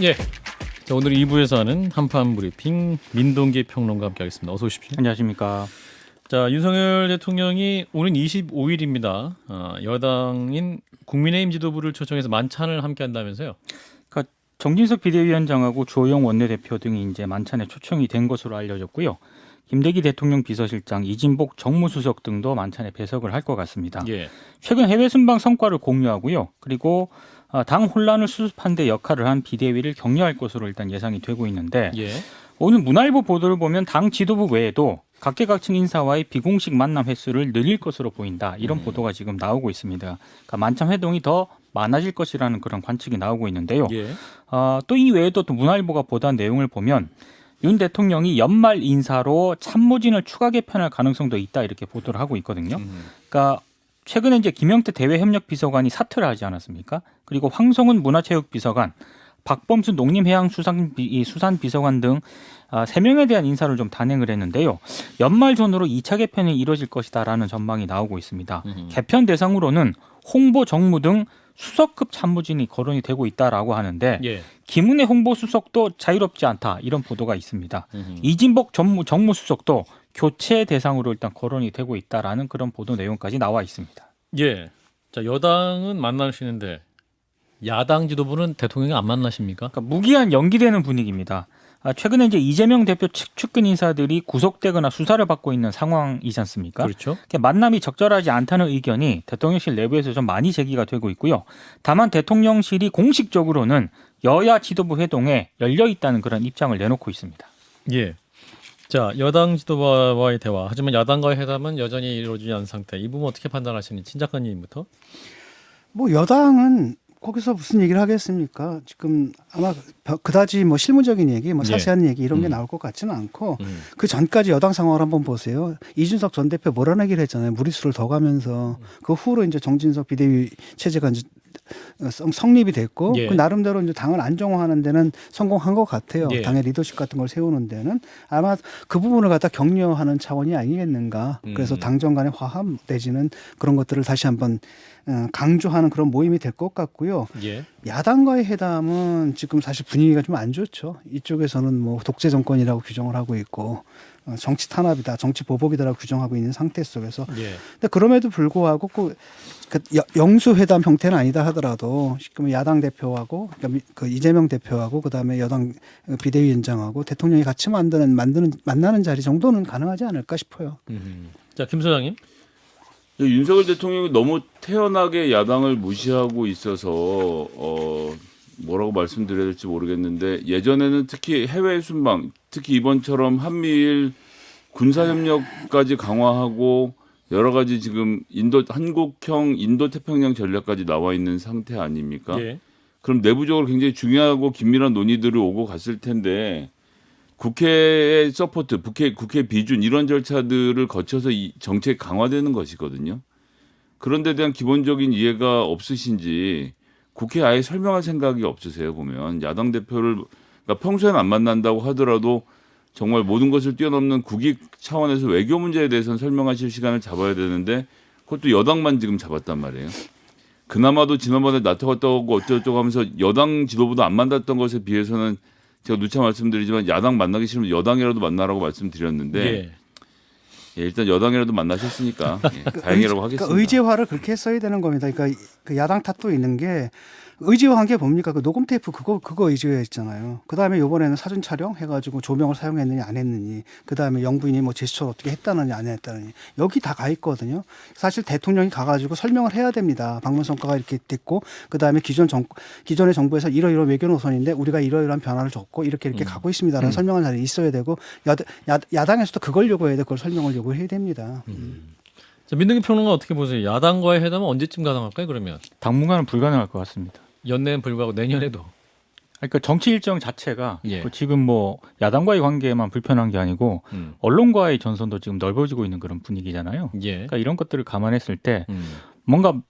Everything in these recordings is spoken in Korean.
예. 자, 오늘 2부에서 하는 한판 브리핑 민동기 평론가 함께하겠습니다. 어서 오십시오. 안녕하십니까. 자, 윤석열 대통령이 오는 25일입니다. 여당인 국민의힘 지도부를 초청해서 만찬을 함께한다면서요? 그러니까 정진석 비대위원장하고 주호영 원내대표 등이 이제 만찬에 초청이 된 것으로 알려졌고요. 김대기 대통령 비서실장, 이진복 정무수석 등도 만찬에 배석을 할 것 같습니다. 예. 최근 해외 순방 성과를 공유하고요. 그리고 당 혼란을 수습한 데 역할을 한 비대위를 격려할 것으로 일단 예상이 되고 있는데 예. 오늘 문화일보 보도를 보면 당 지도부 외에도 각계각층 인사와의 비공식 만남 횟수를 늘릴 것으로 보인다. 이런 보도가 지금 나오고 있습니다. 그러니까 만찬 회동이 더 많아질 것이라는 그런 관측이 나오고 있는데요. 예. 또 이 외에도 또 문화일보가 보도한 내용을 보면 윤 대통령이 연말 인사로 참모진을 추가 개편할 가능성도 있다 이렇게 보도를 하고 있거든요. 그러니까 최근에 이제 김영태 대외협력비서관이 사퇴를 하지 않았습니까? 그리고 황성훈 문화체육비서관, 박범수 농림해양수산비서관 등 3명에 대한 인사를 좀 단행을 했는데요. 연말 전후로 2차 개편이 이뤄질 것이다라는 전망이 나오고 있습니다. 개편 대상으로는 홍보 정무 등 수석급 참모진이 거론이 되고 있다라고 하는데 예. 김은혜 홍보수석도 자유롭지 않다 이런 보도가 있습니다. 이진복 정무수석도 교체 대상으로 일단 거론이 되고 있다라는 그런 보도 내용까지 나와 있습니다. 예. 자, 여당은 만나시는데 야당 지도부는 대통령이 안 만나십니까? 그러니까 무기한 연기되는 분위기입니다. 최근에 이제 이재명 대표 측근 인사들이 구속되거나 수사를 받고 있는 상황이지 않습니까? 그렇죠. 만남이 적절하지 않다는 의견이 대통령실 내부에서 좀 많이 제기가 되고 있고요. 다만 대통령실이 공식적으로는 여야 지도부 회동에 열려 있다는 그런 입장을 내놓고 있습니다. 예. 자, 여당 지도부와의 대화. 하지만 야당과의 회담은 여전히 이루어지지 않은 상태. 이 부분 어떻게 판단하시는지 친 작가님부터. 뭐 여당은 거기서 무슨 얘기를 하겠습니까? 지금 아마 그다지 뭐 실무적인 얘기, 뭐 자세한 얘기 이런 게 나올 것 같지는 않고 그 전까지 여당 상황을 한번 보세요. 이준석 전 대표 몰아내기를 했잖아요. 무리수를 더 가면서 그 후로 이제 정진석 비대위 체제가 이제 성립이 됐고 예. 그 나름대로 이제 당을 안정화하는 데는 성공한 것 같아요. 예. 당의 리더십 같은 걸 세우는 데는 아마 그 부분을 갖다 격려하는 차원이 아니겠는가. 그래서 당정 간의 화합 내지는 그런 것들을 다시 한번 강조하는 그런 모임이 될 것 같고요. 예. 야당과의 회담은 지금 사실 분위기가 좀 안 좋죠. 이쪽에서는 뭐 독재 정권이라고 규정을 하고 있고 정치 탄압이다, 정치 보복이다라고 규정하고 있는 상태 속에서. 예. 근데 그럼에도 불구하고 그 영수 회담 형태는 아니다 하더라도 지금 야당 대표하고 그러니까 그 이재명 대표하고 그다음에 여당 비대위원장하고 대통령이 같이 만나는 자리 정도는 가능하지 않을까 싶어요. 자, 김 소장님. 윤석열 대통령이 너무 태연하게 야당을 무시하고 있어서 뭐라고 말씀드려야 될지 모르겠는데 예전에는 특히 해외 순방, 특히 이번처럼 한미일 군사협력까지 강화하고 여러 가지 지금 한국형 인도태평양 전략까지 나와 있는 상태 아닙니까? 예. 그럼 내부적으로 굉장히 중요하고 긴밀한 논의들을 오고 갔을 텐데 국회의 서포트, 국회 비준 이런 절차들을 거쳐서 이 정책 강화되는 것이거든요. 그런 데 대한 기본적인 이해가 없으신지 국회에 아예 설명할 생각이 없으세요. 보면 야당 대표를 그러니까 평소에는 안 만난다고 하더라도 정말 모든 것을 뛰어넘는 국익 차원에서 외교 문제에 대해서는 설명하실 시간을 잡아야 되는데 그것도 여당만 지금 잡았단 말이에요. 그나마도 지난번에 나타갔다고 어쩌고저쩌고 하면서 여당 지도부도 안 만났던 것에 비해서는 제가 누차 말씀드리지만 야당 만나기 싫으면 여당이라도 만나라고 말씀드렸는데 예. 예, 일단 여당이라도 만나셨으니까 다행이라고 하겠습니다. 그러니까 의제화를 그렇게 했어야 되는 겁니다. 그러니까 그 야당 탓도 있는 게 의제화한 게 뭡니까? 그 녹음 테이프 그거 의제화했잖아요. 그 다음에 이번에는 사진 촬영 해가지고 조명을 사용했느냐 안 했느니, 그 다음에 영부인이 뭐 제스처를 어떻게 했다느니 안 했다느니 여기 다 가 있거든요. 사실 대통령이 가가지고 설명을 해야 됩니다. 방문 성과가 이렇게 됐고, 그 다음에 기존의 정부에서 이러이러한 외교 노선인데 우리가 이러이러한 변화를 줬고 이렇게 가고 있습니다라는 설명을 잘 있어야 되고 야당에서도 그걸 요구해야 돼. 그걸 설명을 요구해야 됩니다. 자, 민동기 평론가 어떻게 보세요? 야당과의 회담은 언제쯤 가능할까요? 그러면 당분간은 불가능할 것 같습니다. 연내는 불구하고 내년에도. 그러니까 정치 일정 자체가 예. 지금 뭐 야당과의 관계만 불편한 게 아니고 언론과의 전선도 지금 넓어지고 있는 그런 분위기잖아요. 예. 그러니까 이런 것들을 감안했을 때 뭔가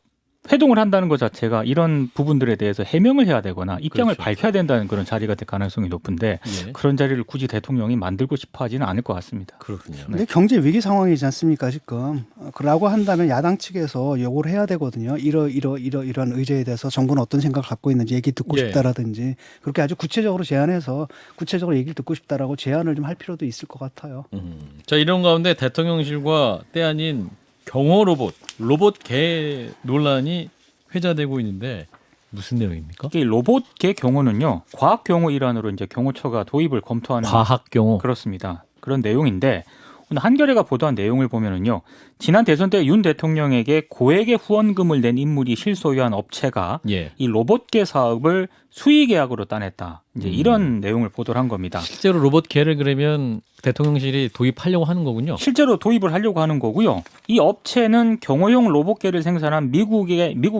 회동을 한다는 것 자체가 이런 부분들에 대해서 해명을 해야 되거나 입장을 그렇죠. 밝혀야 된다는 그런 자리가 될 가능성이 높은데 예. 그런 자리를 굳이 대통령이 만들고 싶어 하지는 않을 것 같습니다. 그렇군요. 근데 경제 위기 상황이지 않습니까 지금? 그라고 한다면 야당 측에서 요구를 해야 되거든요. 이런 의제에 대해서 정부는 어떤 생각을 갖고 있는지 얘기 듣고 예. 싶다라든지 그렇게 아주 구체적으로 제안해서 구체적으로 얘기를 듣고 싶다라고 제안을 좀 할 필요도 있을 것 같아요. 자, 이런 가운데 대통령실과 때 아닌 경호 로봇개 논란이 회자되고 있는데 무슨 내용입니까? 이 로봇계 경호는요, 과학 경호 일환으로 이제 경호처가 도입을 검토하는 과학 경호. 그렇습니다. 그런 내용인데 오늘 한겨레가 보도한 내용을 보면은요, 지난 대선 때 윤 대통령에게 고액의 후원금을 낸 인물이 실소유한 업체가 예. 이 로봇계 사업을 수의 계약으로 따냈다. 이제 이런 내용을 보도를 한 겁니다. 실제로 로봇개를 그러면 대통령실이 도입하려고 하는 거군요. 실제로 도입을 하려고 하는 거고요. 이 업체는 경호용 로봇개를 생산한 미국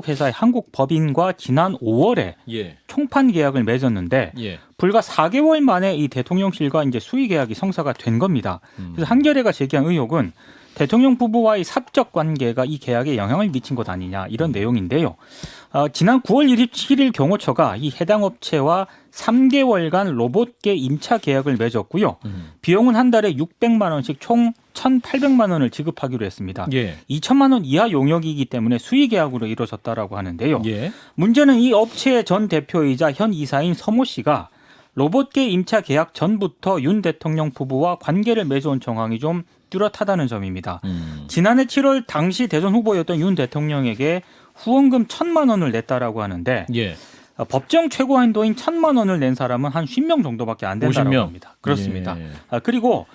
회사의 한국 법인과 지난 5월에 예. 총판 계약을 맺었는데 예. 불과 4개월 만에 이 대통령실과 이제 수의 계약이 성사가 된 겁니다. 그래서 한겨레가 제기한 의혹은 대통령 부부와의 사적 관계가 이 계약에 영향을 미친 것 아니냐 이런 내용인데요. 지난 9월 27일 경호처가 이 해당 업체와 3개월간 로봇계 임차 계약을 맺었고요. 비용은 한 달에 600만 원씩 총 1,800만 원을 지급하기로 했습니다. 예. 2천만 원 이하 용역이기 때문에 수의 계약으로 이루어졌다라고 하는데요. 예. 문제는 이 업체의 전 대표이자 현 이사인 서모 씨가 로봇계 임차 계약 전부터 윤 대통령 부부와 관계를 맺어온 정황이 좀 뚜렷하다는 점입니다. 지난해 7월 당시 대선 후보였던 윤 대통령에게 후원금 1,000만 원을 냈다라고 하는데 예. 법정 최고 한도인 1,000만 원을 낸 사람은 한 50명 정도밖에 안 된다고 50명. 합니다. 그렇습니다. 예. 그리고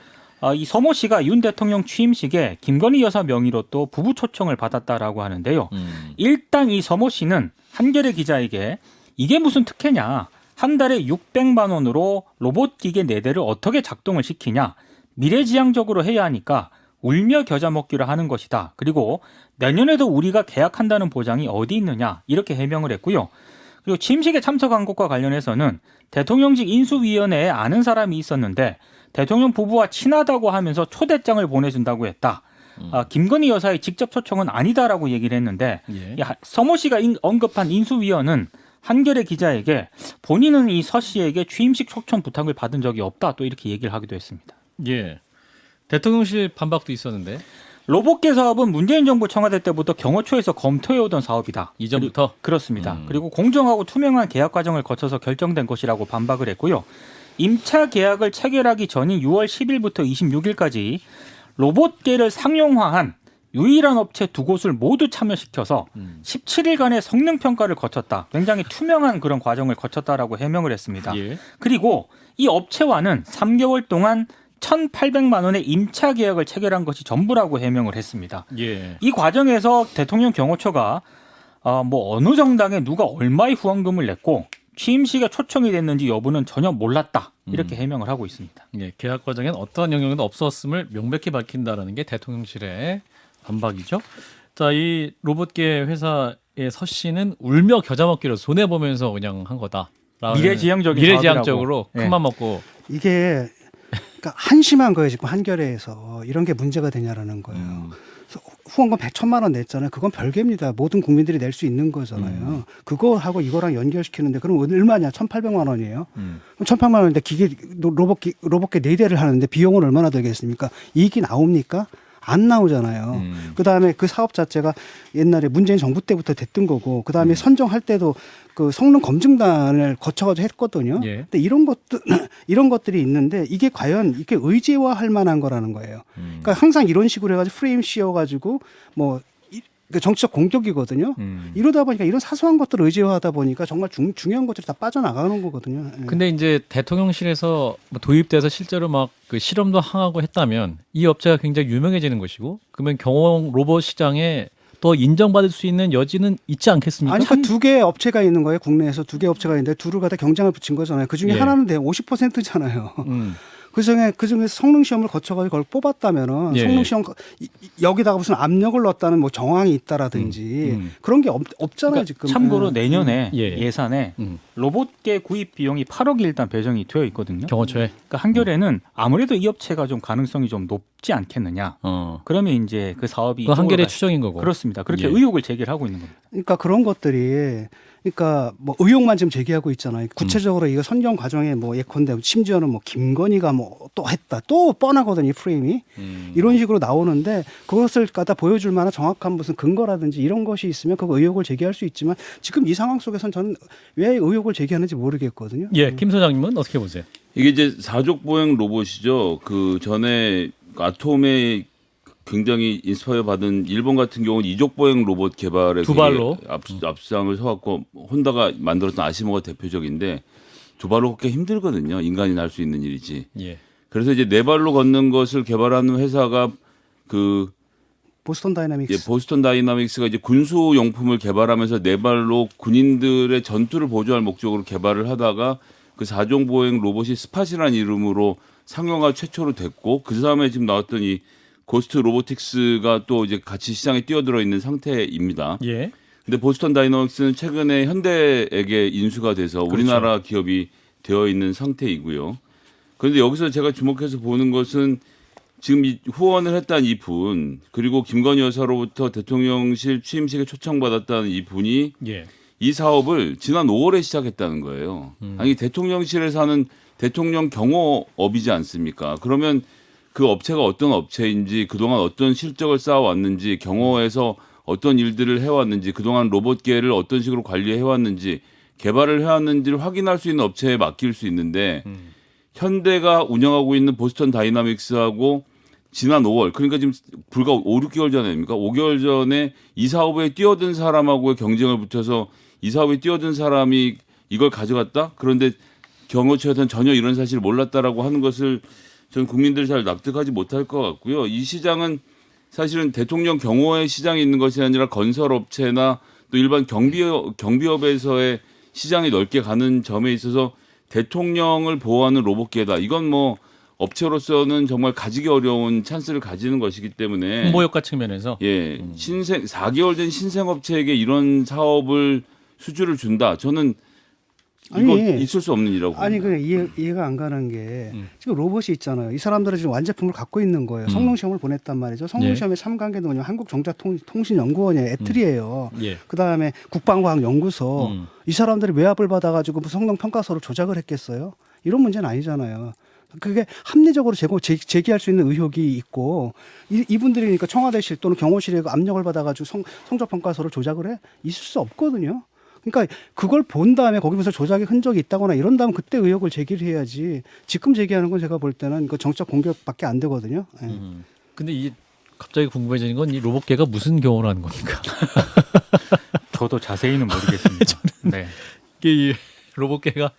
이 서모 씨가 윤 대통령 취임식에 김건희 여사 명의로 또 부부 초청을 받았다라고 하는데요. 일단 이 서모 씨는 한겨레 기자에게 이게 무슨 특혜냐. 한 달에 600만 원으로 로봇 기계 4대를 어떻게 작동을 시키냐. 미래지향적으로 해야 하니까 울며 겨자 먹기로 하는 것이다. 그리고 내년에도 우리가 계약한다는 보장이 어디 있느냐. 이렇게 해명을 했고요. 그리고 취임식에 참석한 것과 관련해서는 대통령직 인수위원회에 아는 사람이 있었는데 대통령 부부와 친하다고 하면서 초대장을 보내준다고 했다. 김건희 여사의 직접 초청은 아니다라고 얘기를 했는데 예. 서모 씨가 언급한 인수위원은 한겨레 기자에게 본인은 이 서 씨에게 취임식 초청 부탁을 받은 적이 없다. 또 이렇게 얘기를 하기도 했습니다. 예. 대통령실 반박도 있었는데 로봇계 사업은 문재인 정부 청와대 때부터 경호처에서 검토해오던 사업이다. 이전부터 그렇습니다. 그리고 공정하고 투명한 계약 과정을 거쳐서 결정된 것이라고 반박을 했고요. 임차 계약을 체결하기 전인 6월 10일부터 26일까지 로봇계를 상용화한 유일한 업체 2곳을 모두 참여시켜서 17일간의 성능 평가를 거쳤다. 굉장히 투명한 그런 과정을 거쳤다라고 해명을 했습니다. 예. 그리고 이 업체와는 3개월 동안 1,800만 원의 임차 계약을 체결한 것이 전부라고 해명을 했습니다. 예. 이 과정에서 대통령 경호처가 어느 정당에 누가 얼마의 후원금을 냈고 취임식에 초청이 됐는지 여부는 전혀 몰랐다. 이렇게 해명을 하고 있습니다. 예. 계약 과정엔 어떠한 영향도 없었음을 명백히 밝힌다라는 게 대통령실의 반박이죠. 자, 이 로봇계 회사의 서 씨는 울며 겨자 먹기로 손해 보면서 그냥 한 거다. 사업이라고. 미래지향적으로 예. 큰맘 먹고 이게 그러니까 한심한 거예요 지금 한겨레에서 이런 게 문제가 되냐라는 거예요. 그래서 후원금 100천만 원 냈잖아요. 그건 별개입니다. 모든 국민들이 낼 수 있는 거잖아요. 그거하고 이거랑 연결시키는데 그럼 얼마냐? 1,800만 원이에요. 그럼 1,800만 원인데 로봇계 4대를 하는데 비용은 얼마나 들겠습니까? 이익이 나옵니까? 안 나오잖아요. 그다음에 그 사업 자체가 옛날에 문재인 정부 때부터 됐던 거고 그다음에 선정할 때도 그 성능 검증단을 거쳐가지고 했거든요. 예. 근데 이런 것들이 있는데 이게 과연 이게 의제화할 만한 거라는 거예요. 그러니까 항상 이런 식으로 해가지고 프레임 씌워가지고 뭐 정치적 공격이거든요. 이러다 보니까 이런 사소한 것들을 의제화하다 보니까 정말 중요한 것들이 다 빠져나가는 거거든요. 예. 근데 이제 대통령실에서 도입돼서 실제로 막 그 실험도 하고 했다면 이 업체가 굉장히 유명해지는 것이고 그러면 경호 로봇 시장에 더 인정받을 수 있는 여지는 있지 않겠습니까? 아니, 그러니까 2개 업체가 있는 거예요. 국내에서 2개 업체가 있는데 둘을 갖다 경쟁을 붙인 거잖아요. 그 중에 예. 하나는 50%잖아요. 그중에 성능 시험을 거쳐가지고 그걸 뽑았다면은 예. 성능 시험 여기다가 무슨 압력을 넣었다는 뭐 정황이 있다라든지 그런 게 없잖아요 그러니까 지금. 참고로 내년에 예. 예산에 로봇계 구입 비용이 8억이 일단 배정이 되어 있거든요. 경호처에 그러니까 한겨레는 아무래도 이 업체가 좀 가능성이 좀 쉽지 않겠느냐. 어. 그러면 이제 그 사업이 그 한결의 이쪽으로 추정인 거고. 그렇습니다. 그렇게 예. 의혹을 제기를 하고 있는 겁니다. 그러니까 그런 것들이 그러니까 뭐 의혹만 지금 제기하고 있잖아요. 구체적으로 이거 선정 과정에 뭐 예컨대 심지어는 뭐 김건희가 뭐 또 했다. 또 뻔하거든요. 이 프레임이. 이런 식으로 나오는데 그것을 갖다 보여줄 만한 정확한 무슨 근거라든지 이런 것이 있으면 그 의혹을 제기할 수 있지만 지금 이 상황 속에서는 저는 왜 의혹을 제기하는지 모르겠거든요. 예, 김 소장님은 어떻게 보세요? 이게 이제 사족 보행 로봇이죠. 그 전에 아톰에 굉장히 인스파이어 받은 일본 같은 경우는 이족 보행 로봇 개발에 두 발로. 앞장을 서갖고 혼다가 만들었던 아시모가 대표적인데 두 발로 걷기 힘들거든요. 인간이 할 수 있는 일이지. 예. 그래서 이제 네 발로 걷는 것을 개발하는 회사가 그 보스턴 다이나믹스. 보스턴 다이나믹스가 이제 군수 용품을 개발하면서 네 발로 군인들의 전투를 보조할 목적으로 개발을 하다가 그 사종 보행 로봇이 스팟이라는 이름으로 상용화 최초로 됐고 그 다음에 지금 나왔던 이 고스트 로보틱스가 또 이제 같이 시장에 뛰어들어 있는 상태입니다. 예. 근데 보스턴 다이나믹스는 최근에 현대에게 인수가 돼서 그렇죠. 우리나라 기업이 되어 있는 상태이고요. 그런데 여기서 제가 주목해서 보는 것은 지금 이 후원을 했다는 이분 그리고 김건희 여사로부터 대통령실 취임식에 초청받았다는 이분이 예. 이 사업을 지난 5월에 시작했다는 거예요. 아니 대통령실에서 하는 대통령 경호업이지 않습니까? 그러면 그 업체가 어떤 업체인지 그동안 어떤 실적을 쌓아왔는지 경호에서 어떤 일들을 해왔는지 그동안 로봇계를 어떤 식으로 관리해왔는지 개발을 해왔는지를 확인할 수 있는 업체에 맡길 수 있는데 현대가 운영하고 있는 보스턴 다이나믹스하고 지난 5월 그러니까 지금 불과 5, 6개월 전입니까? 5개월 전에 이 사업에 뛰어든 사람하고의 경쟁을 붙여서 이 사업에 뛰어든 사람이 이걸 가져갔다? 그런데 경호처에서는 전혀 이런 사실을 몰랐다라고 하는 것을 전 국민들이 잘 납득하지 못할 것 같고요. 이 시장은 사실은 대통령 경호의 시장이 있는 것이 아니라 건설업체나 또 일반 경비업에서의 시장이 넓게 가는 점에 있어서 대통령을 보호하는 로봇계다. 이건 뭐 업체로서는 정말 가지기 어려운 찬스를 가지는 것이기 때문에 홍보 효과 측면에서 예, 신생 4개월 된 신생업체에게 이런 사업을 수주를 준다. 저는 이거 아니, 있을 수 없는 일이라고 아니 봅니다. 그 이해가 안 가는 게 지금 로봇이 있잖아요. 이 사람들은 지금 완제품을 갖고 있는 거예요. 성능 시험을 보냈단 말이죠. 성능 예. 시험에 참가한 게 누구냐? 한국정자통신연구원이에요. 애틀이에요. 예. 그다음에 국방과학연구소. 이 사람들이 외압을 받아가지고 무슨 성능 평가서를 조작을 했겠어요? 이런 문제는 아니잖아요. 그게 합리적으로 제기할 수 있는 의혹이 있고 이분들이 그러니까 청와대실 또는 경호실에 압력을 받아가지고 성적 평가서를 조작을 해 있을 수 없거든요. 그러니까 그걸 본 다음에 거기 무슨 조작의 흔적이 있다거나 이런 다음 그때 의혹을 제기를 해야지 지금 제기하는 건 제가 볼 때는 그 정치적 공격밖에 안 되거든요. 예. 근데 이 갑자기 궁금해지는 건 이 로봇계가 무슨 경호를 하는 겁니까? 저도 자세히는 모르겠습니다. 네. 이게 이 로봇계가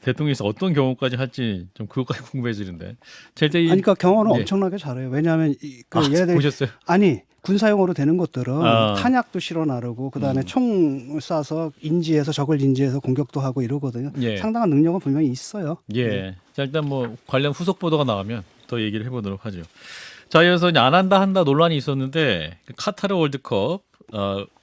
대통령에서 어떤 경호까지 할지 좀 그것까지 궁금해지는데. 제가 이 아니, 그러니까 경호는 예. 엄청나게 잘해요. 왜냐하면 예를 들어 보셨어요? 아니 군사용으로 되는 것들은 아. 탄약도 실어 나르고 그다음에 총 쏴서 인지해서 적을 인지해서 공격도 하고 이러거든요. 예. 상당한 능력은 분명히 있어요. 예. 자, 일단 뭐 관련 후속 보도가 나오면 더 얘기를 해보도록 하죠. 자, 이어서 이제 안 한다 한다 논란이 있었는데 그 카타르 월드컵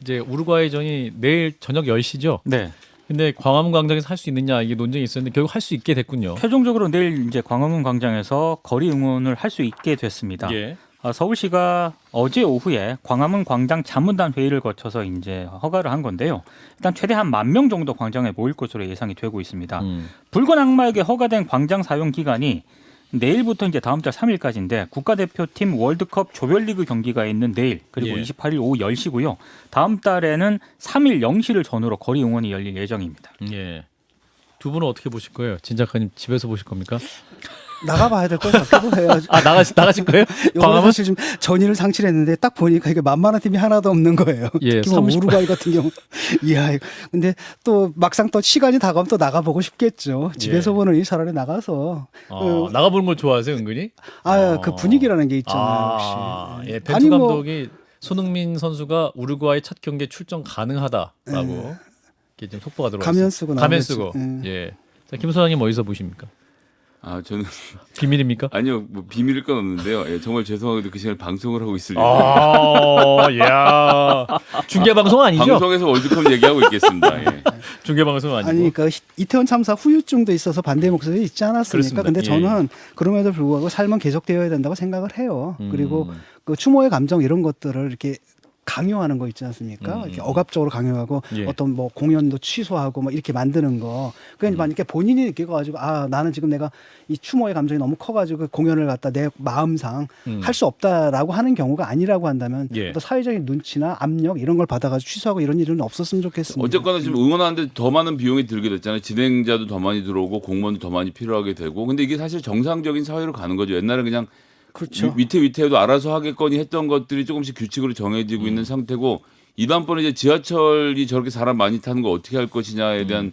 이제 우루과이전이 내일 저녁 10시죠. 네. 근데 광화문 광장에서 할 수 있느냐 이게 논쟁이 있었는데 결국 할 수 있게 됐군요. 최종적으로 내일 이제 광화문 광장에서 거리 응원을 할 수 있게 됐습니다. 예. 서울시가 어제 오후에 광화문 광장 자문단 회의를 거쳐서 이제 허가를 한 건데요. 일단 최대 한 10,000명 정도 광장에 모일 것으로 예상이 되고 있습니다. 붉은 악마에게 허가된 광장 사용 기간이 내일부터 이제 다음 달 3일까지인데 국가대표팀 월드컵 조별리그 경기가 있는 내일 그리고 예. 28일 오후 10시고요. 다음 달에는 3일 0시를 전후로 거리 응원이 열릴 예정입니다. 예. 두 분은 어떻게 보실 거예요? 진 작가님 집에서 보실 겁니까? 나가봐야 될 것 같기도 해요. 아 나가실 거예요? 이번에 광화문? 사실 좀 전의를 상실했는데 딱 보니까 이게 만만한 팀이 하나도 없는 거예요. 예, 특히 뭐 38. 우루과이 같은 경우. 이야, 근데 또 막상 또 시간이 다가오면 또 나가보고 싶겠죠. 집에서 예. 보는 이 차라리 나가서. 나가보는 걸 좋아하세요, 은근히? 그 분위기라는 게 있잖아요. 아, 역시. 예, 벤투 아니, 뭐 감독이 손흥민 선수가 우루과이 첫 경기에 출전 가능하다라고 이렇게 좀 속보가 들어왔어요. 가면 쓰고 가면 나오겠죠. 쓰고. 예. 자, 김 소장님 어디서 보십니까? 아 저는 비밀입니까? 아니요 뭐 비밀일 건 없는데요. 예, 정말 죄송하게도 그 시간에 방송을 하고 있을 야 중계 방송 아니죠? 방송에서 월드컵 얘기하고 있겠습니다. 예. 중계 방송 아니고. 아니, 그러니까 이태원 참사 후유증도 있어서 반대 목소리 있지 않았습니까? 그렇습니다. 근데 예, 저는 그럼에도 불구하고 삶은 계속되어야 된다고 생각을 해요. 그리고 그 추모의 감정 이런 것들을 이렇게 강요하는 거 있지 않습니까? 이렇게 억압적으로 강요하고 예. 어떤 뭐 공연도 취소하고 뭐 이렇게 만드는 거. 그러니까 만약에 본인이 느껴가지고 아 나는 지금 내가 이 추모의 감정이 너무 커가지고 공연을 갖다 내 마음상 할 수 없다라고 하는 경우가 아니라고 한다면 예. 또 사회적인 눈치나 압력 이런 걸 받아가지고 취소하고 이런 일은 없었으면 좋겠습니다. 어쨌거나 지금 응원하는데 더 많은 비용이 들게 됐잖아요. 진행자도 더 많이 들어오고 공무원도 더 많이 필요하게 되고. 근데 이게 사실 정상적인 사회로 가는 거죠. 옛날에 그냥 그렇죠. 위태위태해도 알아서 하겠거니 했던 것들이 조금씩 규칙으로 정해지고 있는 상태고 이다음번에 이제 지하철이 저렇게 사람 많이 타는 거 어떻게 할 것이냐에 대한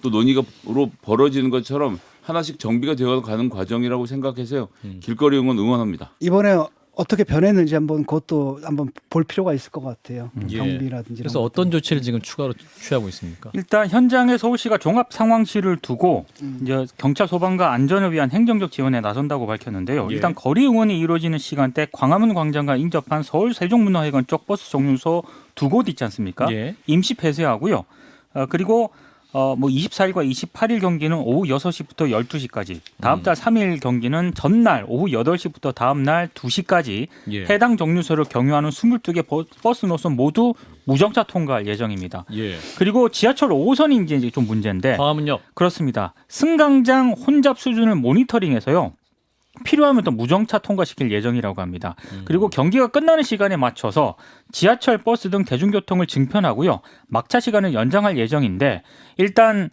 또 논의가로 벌어지는 것처럼 하나씩 정비가 되어 가는 과정이라고 생각해서요. 길거리 응원합니다. 이번에 어떻게 변했는지 한번 그것도 한번 볼 필요가 있을 것 같아요. 예. 경비라든지. 그래서 이런 어떤 조치를 지금 추가로 취하고 있습니까? 일단 현장에 서울시가 종합 상황실을 두고 이제 경찰 소방과 안전을 위한 행정적 지원에 나선다고 밝혔는데요. 예. 일단 거리 응원이 이루어지는 시간대 광화문 광장과 인접한 서울 세종문화회관 쪽 버스 정류소 2곳 있지 않습니까? 예. 임시 폐쇄하고요. 그리고 뭐 24일과 28일 경기는 오후 6시부터 12시까지, 다음 달 3일 경기는 전날 오후 8시부터 다음 날 2시까지 예. 해당 정류소를 경유하는 22개 버스 노선 모두 무정차 통과할 예정입니다. 예. 그리고 지하철 5호선이 이제 좀 문제인데 광화문역. 그렇습니다. 승강장 혼잡 수준을 모니터링해서요. 필요하면 또 무정차 통과시킬 예정이라고 합니다. 그리고 경기가 끝나는 시간에 맞춰서 지하철, 버스 등 대중교통을 증편하고요. 막차 시간을 연장할 예정인데 일단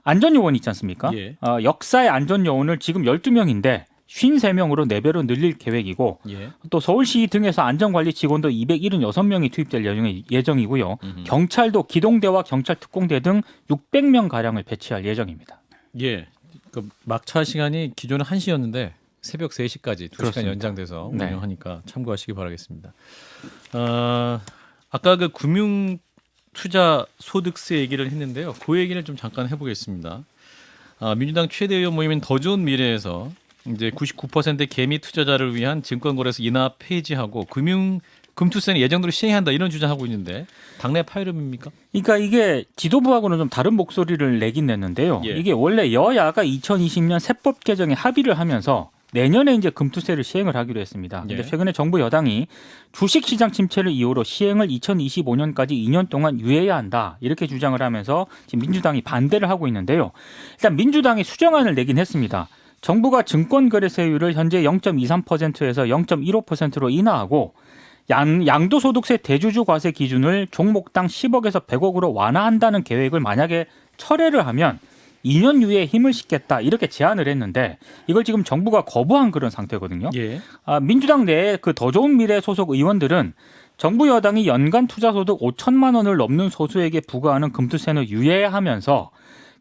안전요원 있지 않습니까? 예. 역사의 안전요원을 지금 12명인데 53명으로 4배로 늘릴 계획이고 예. 또 서울시 등에서 안전관리 직원도 276명이 투입될 예정이고요. 경찰도 기동대와 경찰 특공대 등 600명 가량을 배치할 예정입니다. 예. 그 막차 시간이 기존은 1시였는데 새벽 3시까지 2시간 그렇습니다. 연장돼서 네. 운영하니까 참고하시기 바라겠습니다. 아까 그 금융 투자 소득세 얘기를 했는데요. 그 얘기를 좀 잠깐 해보겠습니다. 민주당 최대 의원 모임인 더 좋은 미래에서 이제 99%의 개미 투자자를 위한 증권거래소 인하 폐지하고 금투세는 예정대로 시행한다 이런 주장하고 있는데 당내 파열음입니까? 그러니까 이게 지도부하고는 좀 다른 목소리를 내긴 냈는데요. 예. 이게 원래 여야가 2020년 세법 개정에 합의를 하면서 내년에 이제 금투세를 시행을 하기로 했습니다. 예. 근데 최근에 정부 여당이 주식시장 침체를 이유로 시행을 2025년까지 2년 동안 유예해야 한다 이렇게 주장을 하면서 지금 민주당이 반대를 하고 있는데요. 일단 민주당이 수정안을 내긴 했습니다. 정부가 증권거래세율을 현재 0.23%에서 0.15%로 인하하고 양도소득세 대주주 과세 기준을 종목당 10억에서 100억으로 완화한다는 계획을 만약에 철회를 하면 2년 유예에 힘을 싣겠다 이렇게 제안을 했는데 이걸 지금 정부가 거부한 그런 상태거든요. 예. 민주당 내에 그 더 좋은 미래 소속 의원들은 정부 여당이 연간 투자소득 5천만 원을 넘는 소수에게 부과하는 금투세는 유예하면서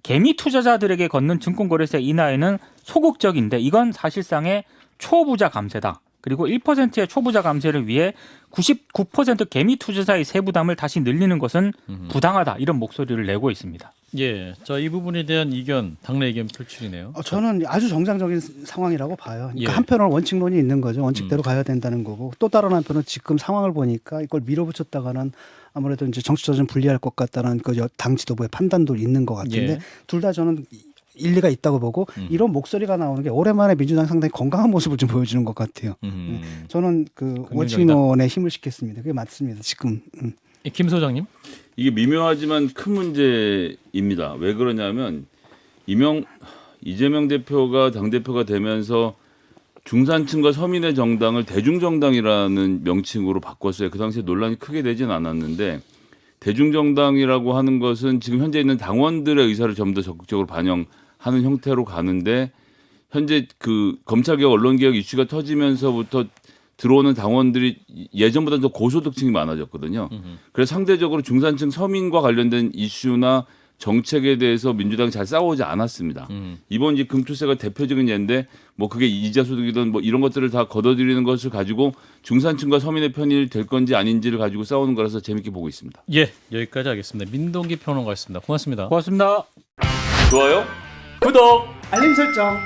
개미 투자자들에게 걷는 증권거래세 인하에는 소극적인데 이건 사실상의 초부자 감세다. 그리고 1%의 초부자 감세를 위해 99% 개미 투자자의 세부담을 다시 늘리는 것은 부당하다. 이런 목소리를 내고 있습니다. 예. 자, 이 부분에 대한 의견, 당내 의견 표출이네요. 저는 아주 정상적인 상황이라고 봐요. 그러니까 예. 한편으로는 원칙론이 있는 거죠. 원칙대로 가야 된다는 거고 또 다른 한편은 지금 상황을 보니까 이걸 밀어붙였다가는 아무래도 이제 정치적으로 좀 불리할 것 같다는 그 당 지도부의 판단도 있는 것 같은데 예. 둘 다 저는 일리가 있다고 보고 이런 목소리가 나오는 게 오랜만에 민주당 상당히 건강한 모습을 좀 보여주는 것 같아요. 저는 그 긍정적이다. 원칙론에 힘을 싣겠습니다. 그게 맞습니다. 지금. 김 소장님. 이게 미묘하지만 큰 문제입니다. 왜 그러냐면 이재명 대표가 당대표가 되면서 중산층과 서민의 정당을 대중정당이라는 명칭으로 바꿨어요. 그 당시에 논란이 크게 되진 않았는데 대중정당이라고 하는 것은 지금 현재 있는 당원들의 의사를 좀 더 적극적으로 반영하는 형태로 가는데 현재 그 검찰개혁 언론개혁 이슈가 터지면서부터 들어오는 당원들이 예전보다 더 고소득층이 많아졌거든요. 그래서 상대적으로 중산층 서민과 관련된 이슈나 정책에 대해서 민주당이 잘 싸우지 않았습니다. 이번 이제 금투세가 대표적인 예인데 뭐 그게 이자소득이든 뭐 이런 것들을 다 걷어들이는 것을 가지고 중산층과 서민의 편이 될 건지 아닌지를 가지고 싸우는 거라서 재밌게 보고 있습니다. 예, 여기까지 하겠습니다. 민동기 평론가였습니다. 고맙습니다. 고맙습니다. 좋아요, 구독. 알림 설정.